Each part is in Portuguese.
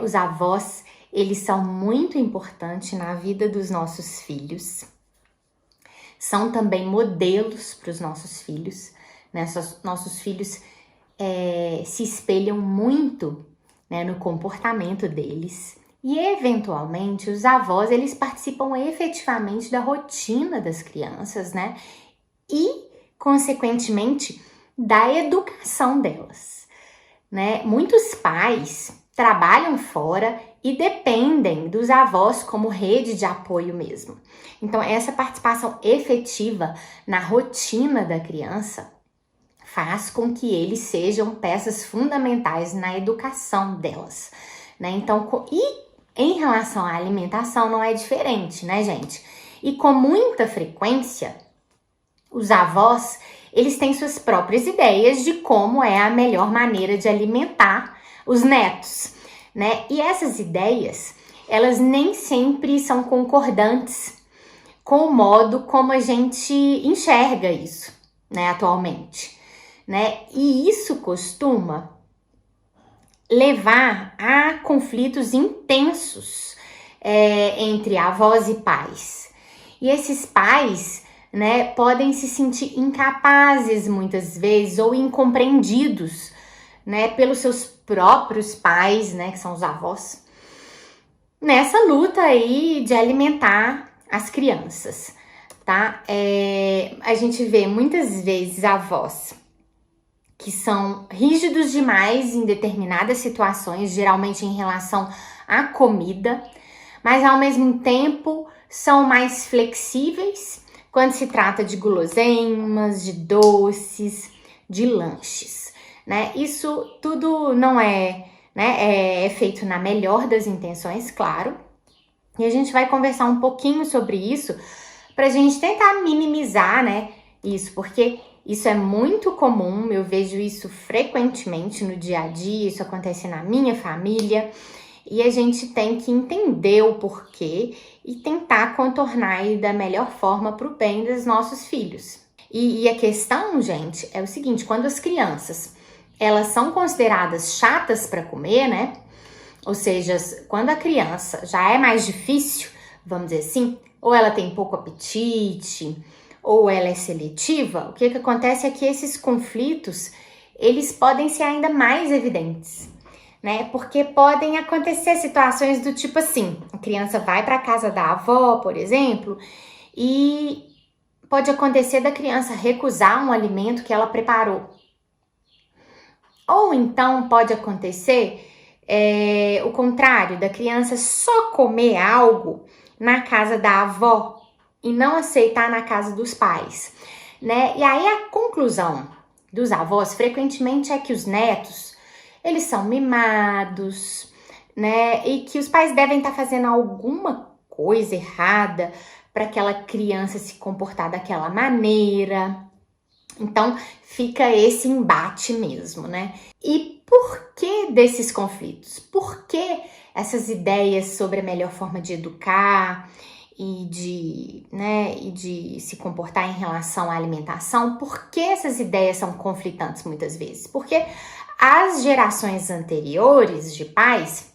Os avós, eles são muito importantes na vida dos nossos filhos. São também modelos para os nossos filhos, né? Nossos filhos se espelham muito, né, no comportamento deles. E, eventualmente, os avós, eles participam efetivamente da rotina das crianças, né? E, consequentemente, da educação delas, né? Muitos pais trabalham fora e dependem dos avós como rede de apoio mesmo. Então, essa participação efetiva na rotina da criança faz com que eles sejam peças fundamentais na educação delas, né? Então, e em relação à alimentação não é diferente, né, gente? E com muita frequência, os avós, eles têm suas próprias ideias de como é a melhor maneira de alimentar os netos, né? E essas ideias, elas nem sempre são concordantes com o modo como a gente enxerga isso, né, atualmente, né? E isso costuma levar a conflitos intensos entre avós e pais. E esses pais, né, podem se sentir incapazes muitas vezes ou incompreendidos, né, pelos seus próprios pais, né, que são os avós, nessa luta aí de alimentar as crianças, tá? A gente vê muitas vezes avós que são rígidos demais em determinadas situações, geralmente em relação à comida, mas ao mesmo tempo são mais flexíveis quando se trata de guloseimas, de doces, de lanches, né? Isso tudo não é, né, é feito na melhor das intenções, claro, e a gente vai conversar um pouquinho sobre isso pra gente tentar minimizar, né, isso, porque isso é muito comum, eu vejo isso frequentemente no dia a dia, isso acontece na minha família, e a gente tem que entender o porquê e tentar contornar aí da melhor forma para o bem dos nossos filhos. E a questão, gente, é o seguinte, quando as crianças, elas são consideradas chatas para comer, né? Ou seja, quando a criança já é mais difícil, vamos dizer assim, ou ela tem pouco apetite, ou ela é seletiva, o que acontece é que esses conflitos, eles podem ser ainda mais evidentes, né? Porque podem acontecer situações do tipo assim, a criança vai para a casa da avó, por exemplo, e pode acontecer da criança recusar um alimento que ela preparou. Ou então pode acontecer o contrário, da criança só comer algo na casa da avó e não aceitar na casa dos pais, né? E aí a conclusão dos avós frequentemente é que os netos, eles são mimados, né? E que os pais devem estar fazendo alguma coisa errada para aquela criança se comportar daquela maneira. Então fica esse embate mesmo, né? E por que desses conflitos? Por que essas ideias sobre a melhor forma de educar e de se comportar em relação à alimentação? Por que essas ideias são conflitantes muitas vezes? Porque as gerações anteriores de pais,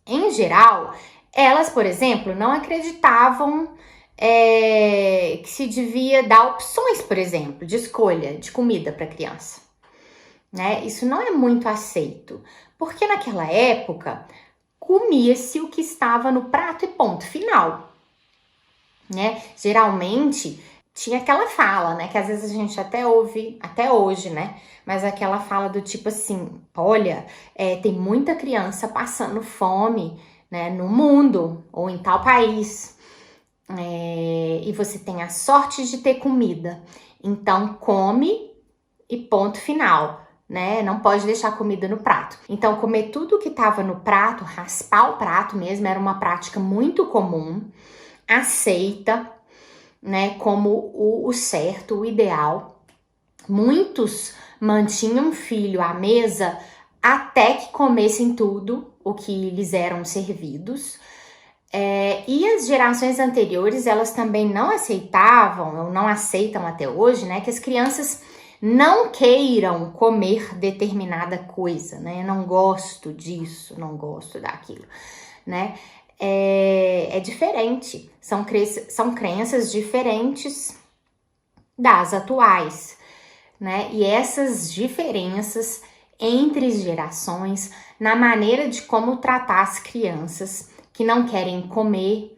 em geral, elas, por exemplo, não acreditavam que se devia dar opções, por exemplo, de escolha de comida para a criança, né? Isso não é muito aceito, porque naquela época comia-se o que estava no prato e ponto final, né? Geralmente tinha aquela fala, né, que às vezes a gente até ouve até hoje, né? Mas aquela fala do tipo assim, olha, tem muita criança passando fome, né, no mundo ou em tal país, e você tem a sorte de ter comida, então come e ponto final, né? Não pode deixar comida no prato. Então comer tudo que estava no prato, raspar o prato mesmo, era uma prática muito comum, aceita, né, como o certo, o ideal. Muitos mantinham filho à mesa até que comessem tudo o que lhes eram servidos. E as gerações anteriores, elas também não aceitavam, ou não aceitam até hoje, né, que as crianças não queiram comer determinada coisa, né? Não gosto disso, não gosto daquilo, né? É diferente, são crenças diferentes das atuais, né? E essas diferenças entre gerações, na maneira de como tratar as crianças que não querem comer,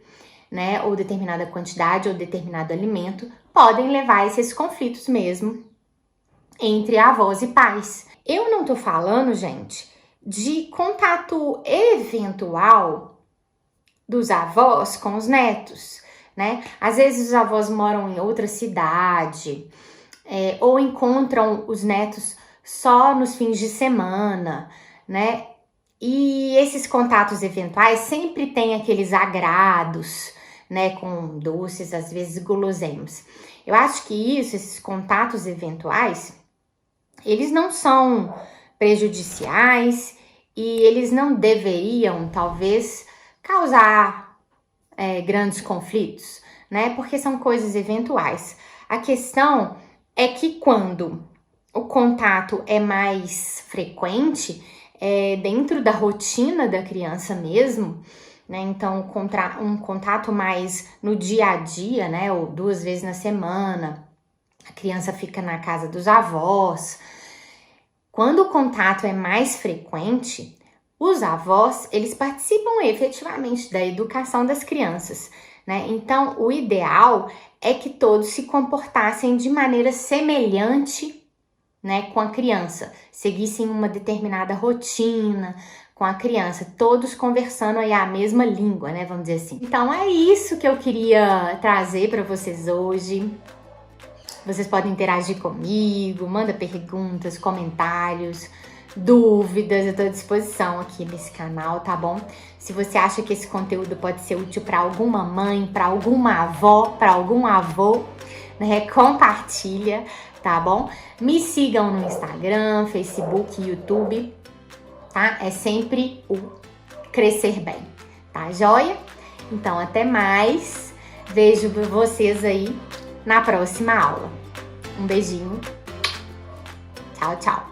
né, ou determinada quantidade ou determinado alimento, podem levar a esses conflitos mesmo entre avós e pais. Eu não tô falando, gente, de contato eventual dos avós com os netos, né? Às vezes os avós moram em outra cidade, ou encontram os netos só nos fins de semana, né? E esses contatos eventuais sempre tem aqueles agrados, né? Com doces, às vezes guloseimas. Eu acho que esses contatos eventuais, eles não são prejudiciais e eles não deveriam, talvez, causar grandes conflitos, né? Porque são coisas eventuais. A questão é que quando o contato é mais frequente, dentro da rotina da criança mesmo, né? Então, um contato mais no dia a dia, né? Ou 2 vezes na semana, a criança fica na casa dos avós. Quando o contato é mais frequente, os avós, eles participam efetivamente da educação das crianças, né? Então, o ideal é que todos se comportassem de maneira semelhante, né, com a criança, seguissem uma determinada rotina com a criança, todos conversando aí a mesma língua, né, vamos dizer assim. Então, é isso que eu queria trazer para vocês hoje. Vocês podem interagir comigo, manda perguntas, comentários, dúvidas, eu tô à disposição aqui nesse canal, tá bom? Se você acha que esse conteúdo pode ser útil para alguma mãe, para alguma avó, para algum avô, né, compartilha, tá bom? Me sigam no Instagram, Facebook, YouTube, tá? É sempre o Crescer Bem, tá joia? Então, até mais. Vejo vocês aí na próxima aula. Um beijinho. Tchau, tchau.